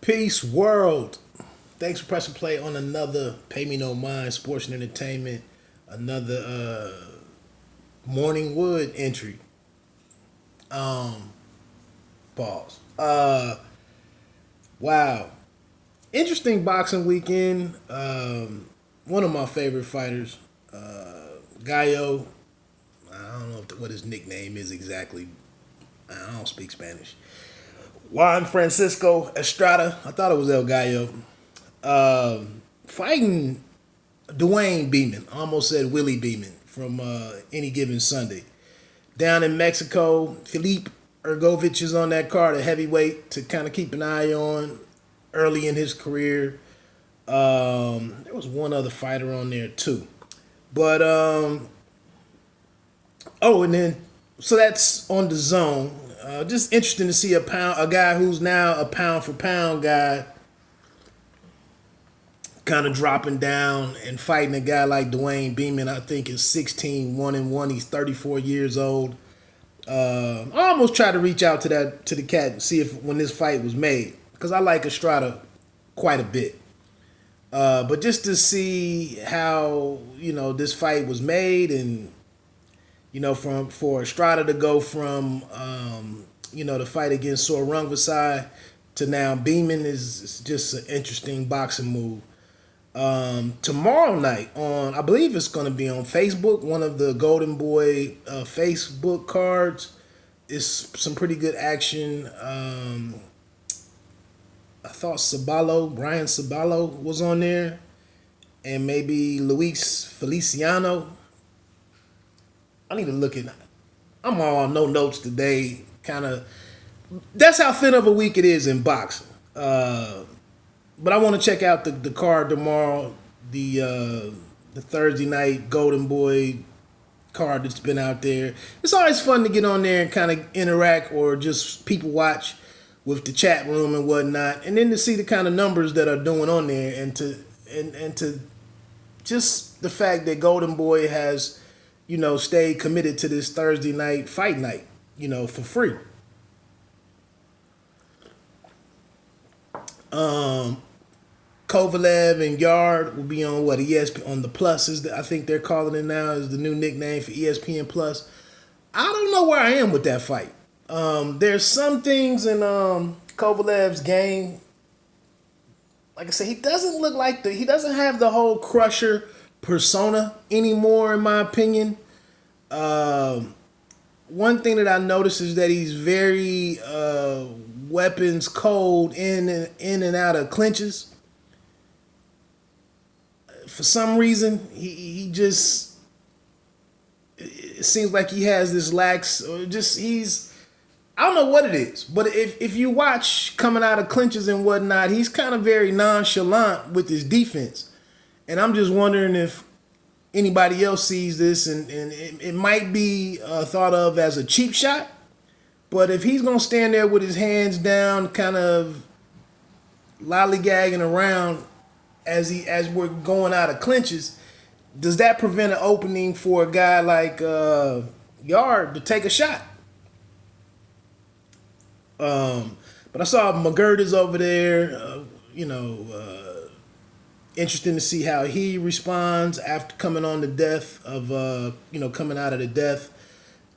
Peace, world. Thanks for pressing play on another Pay Me No Mind Sports and Entertainment. Another Morning Wood entry. Pause. Wow. Interesting boxing weekend. One of my favorite fighters, Gallo. I don't know what his nickname is exactly. I don't speak Spanish. Juan Francisco Estrada. I thought it was El Gallo. Fighting Dwayne Beeman. I almost said Willie Beeman from Any Given Sunday. Down in Mexico, Felipe Ergovich is on that card, a heavyweight to kind of keep an eye on early in his career. There was one other fighter on there too. But, and then, so that's on the zone. Just interesting to see a guy who's now a pound for pound guy kind of dropping down and fighting a guy like Dwayne Beeman. I think is 16-1-1. He's 34 years old. I almost tried to reach out to the cat and see if when this fight was made, because I like Estrada quite a bit. But just to see how this fight was made, and for Estrada to go from the fight against Sor Rungvisai to now Beeman is just an interesting boxing move. Tomorrow night I believe it's going to be on Facebook, one of the Golden Boy Facebook cards, is some pretty good action. I thought Brian Saballo was on there, and maybe Luis Feliciano. I need to look at. I'm all on no notes today. Kind of. That's how thin of a week it is in boxing. But I want to check out the card tomorrow, the Thursday night Golden Boy card that's been out there. It's always fun to get on there and kind of interact or just people watch with the chat room and whatnot, and then to see the kind of numbers that are doing on there, and to just the fact that Golden Boy has stayed committed to this Thursday night fight night for free. Kovalev and Yard will be on ESPN on the Plus, I think they're calling it now, is the new nickname for ESPN Plus. I don't know where I am with that fight. There's some things in Kovalev's game. Like I said, he doesn't look like he doesn't have the whole crusher persona anymore, in my opinion. One thing that I noticed is that he's very weapons cold in and out of clinches. For some reason, he just, it seems like he has this lax, or just I don't know what it is, but if you watch coming out of clinches and whatnot, he's kind of very nonchalant with his defense. And I'm just wondering if anybody else sees this, and it might be thought of as a cheap shot. But if he's going to stand there with his hands down, kind of lollygagging around as we're going out of clinches, does that prevent an opening for a guy like Yard to take a shot? But I saw McGirt over there, interesting to see how he responds after coming on the death of, coming out of the death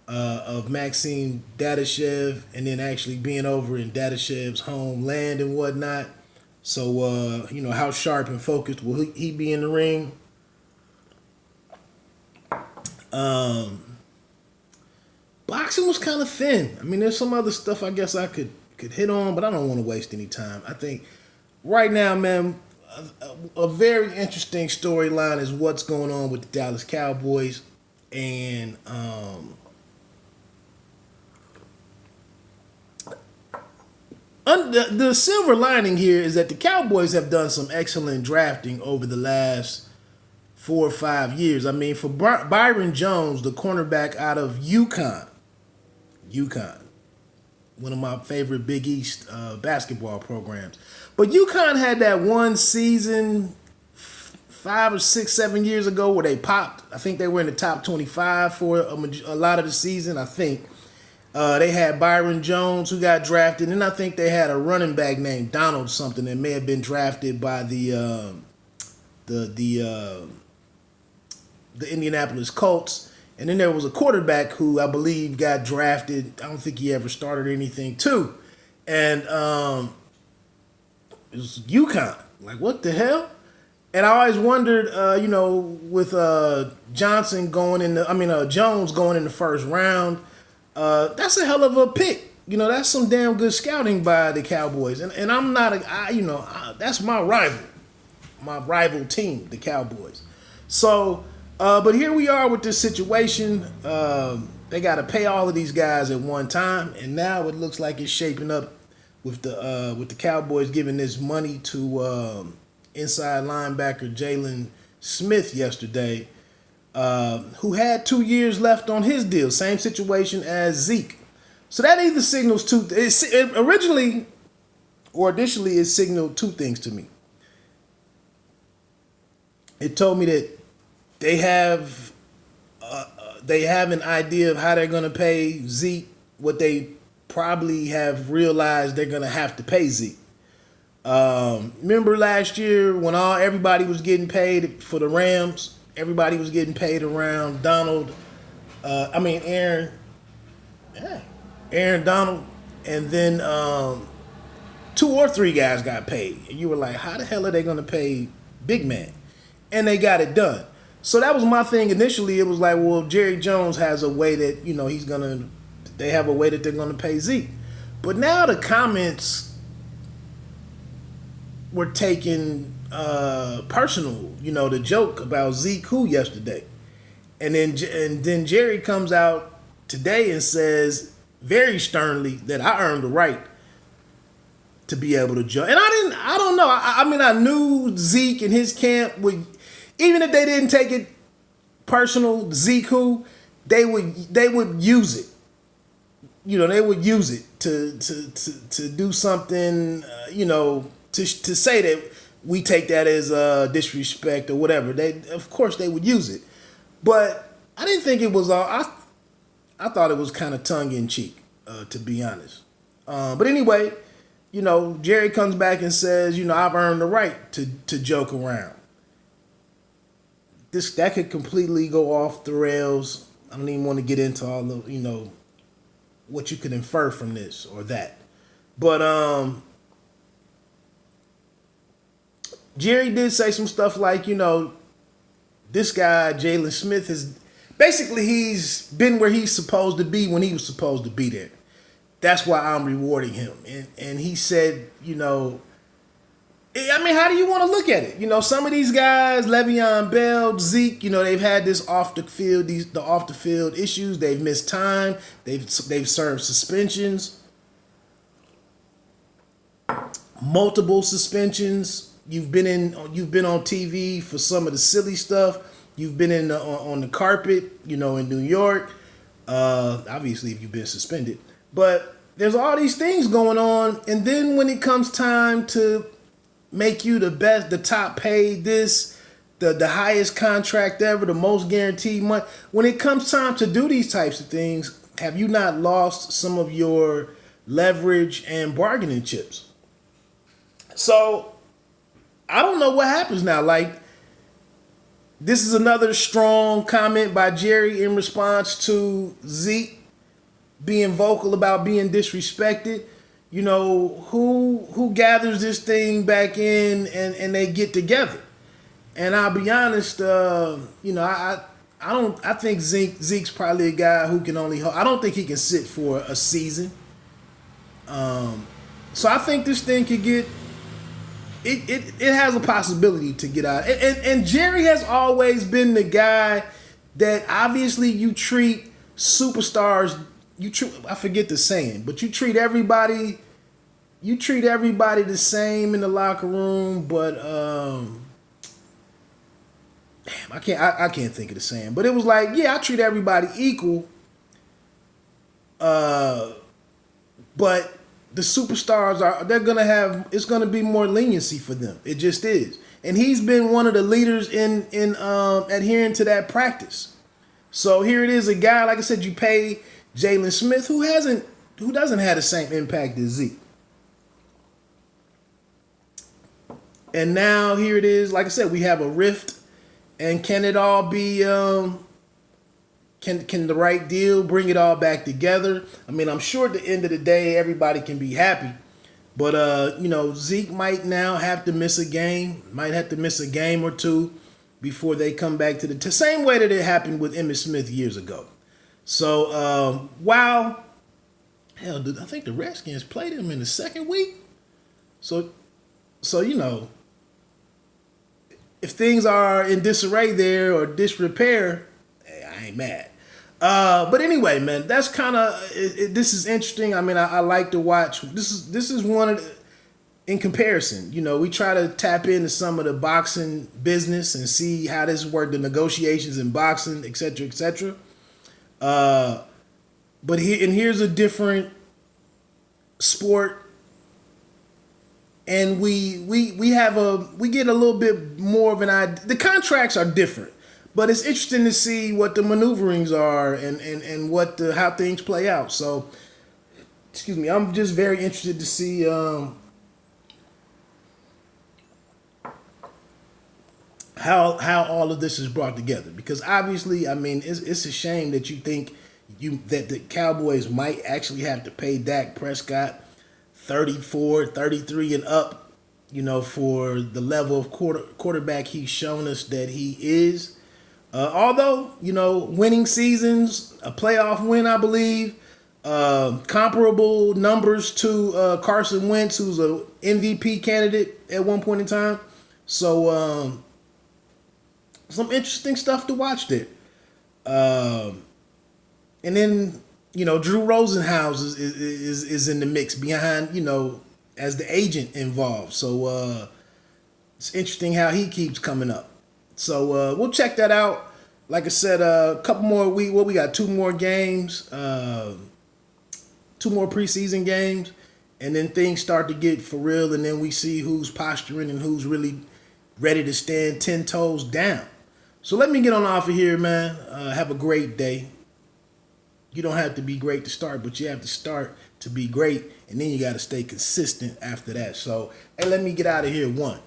of Maxim Dadashev, and then actually being over in Dadashev's homeland and whatnot. So, how sharp and focused will he be in the ring? Boxing was kind of thin. I mean, there's some other stuff I guess I could hit on, but I don't want to waste any time. I think right now, man, a very interesting storyline is what's going on with the Dallas Cowboys. And the silver lining here is that the Cowboys have done some excellent drafting over the last 4 or 5 years. I mean, for Byron Jones, the cornerback out of UConn, one of my favorite Big East basketball programs. But UConn had that one season 5 or 6, 7 years ago where they popped. I think they were in the top 25 for a lot of the season, I think. They had Byron Jones who got drafted, and I think they had a running back named Donald something that may have been drafted by the Indianapolis Colts. And then there was a quarterback who I believe got drafted. I don't think he ever started anything too. And it was UConn. Like, what the hell? And I always wondered, with Jones going in the first round, that's a hell of a pick. That's some damn good scouting by the Cowboys. And I'm not that's my rival team, the Cowboys. So, but here we are with this situation. They got to pay all of these guys at one time, and now it looks like it's shaping up with the Cowboys giving this money to inside linebacker Jalen Smith yesterday, who had 2 years left on his deal. Same situation as Zeke. So that either signals initially it signaled two things to me. It told me that they have an idea of how they're going to pay Zeke, what they probably have realized they're going to have to pay Zeke. Remember last year when everybody was getting paid for the Rams? Everybody was getting paid around Aaron Donald, and then 2 or 3 guys got paid. And you were like, how the hell are they going to pay big man? And they got it done. So that was my thing initially. It was like, well, Jerry Jones has a way that, they have a way that they're going to pay Zeke. But now the comments were taken personal, the joke about Zeke who yesterday. And then Jerry comes out today and says very sternly that I earned the right to be able to judge. And I don't know. I knew Zeke and his camp would, even if they didn't take it personal, Zeke who, they would use it. They would use it to do something, to say that we take that as disrespect or whatever. Of course they would use it. But I didn't think it was all, I thought it was kind of tongue-in-cheek, to be honest. But anyway, Jerry comes back and says, I've earned the right to joke around. That could completely go off the rails. I don't even want to get into all the, what you could infer from this or that. But Jerry did say some stuff like, this guy, Jalen Smith, he's been where he's supposed to be when he was supposed to be there. That's why I'm rewarding him. And he said, how do you want to look at it? Some of these guys, Le'Veon Bell, Zeke, they've had this off the field issues. They've missed time. They've served suspensions, multiple suspensions. You've been on TV for some of the silly stuff. You've been on the carpet, in New York. Obviously, if you've been suspended, but there's all these things going on. And then when it comes time to make you the best, the top paid, the highest contract ever, the most guaranteed money. When it comes time to do these types of things, have you not lost some of your leverage and bargaining chips? So I don't know what happens now. Like, this is another strong comment by Jerry in response to Zeke being vocal about being disrespected. Who gathers this thing back in and they get together. And I'll be honest, I think Zeke's probably a guy who can I don't think he can sit for a season. So I think this thing could get, it has a possibility to get out. And Jerry has always been the guy that obviously you treat superstars, I forget the saying, but you treat everybody the same in the locker room, but I can't think of the saying. But it was like, yeah, I treat everybody equal. But the superstars it's gonna be more leniency for them. It just is. And he's been one of the leaders in adhering to that practice. So here it is, a guy, like I said, you pay Jalen Smith, who doesn't have the same impact as Zeke. And now here it is. Like I said, we have a rift, and can it all be? Can the right deal bring it all back together? I mean, I'm sure at the end of the day, everybody can be happy, but Zeke might now have to miss a game, might have to miss a game or two before they come back to the same way that it happened with Emmitt Smith years ago. So while hell, I think the Redskins played him in the second week. So if things are in disarray there or disrepair, hey, I ain't mad. But anyway, man, that's kind of this is interesting. I mean, I like to watch. This is one of the, in comparison. We try to tap into some of the boxing business and see how this worked, the negotiations in boxing, et cetera, et cetera. But here's a different sport. And we get a little bit more of an idea. The contracts are different, but it's interesting to see what the maneuverings are and how things play out. So, excuse me, I'm just very interested to see how all of this is brought together. Because obviously, I mean, it's a shame that you think that the Cowboys might actually have to pay Dak Prescott 34, 33 and up, for the level of quarterback he's shown us that he is. Although, winning seasons, a playoff win, I believe, comparable numbers to Carson Wentz, who's an MVP candidate at one point in time. So, some interesting stuff to watch there. And then, Drew Rosenhaus is in the mix behind, as the agent involved. So it's interesting how he keeps coming up. So we'll check that out. Like I said, a couple more we got 2 more games, 2 more preseason games, and then things start to get for real, and then we see who's posturing and who's really ready to stand 10 toes down. So let me get on off of here, man. Have a great day. You don't have to be great to start, but you have to start to be great, and then you got to stay consistent after that. So, hey, let me get out of here. 1.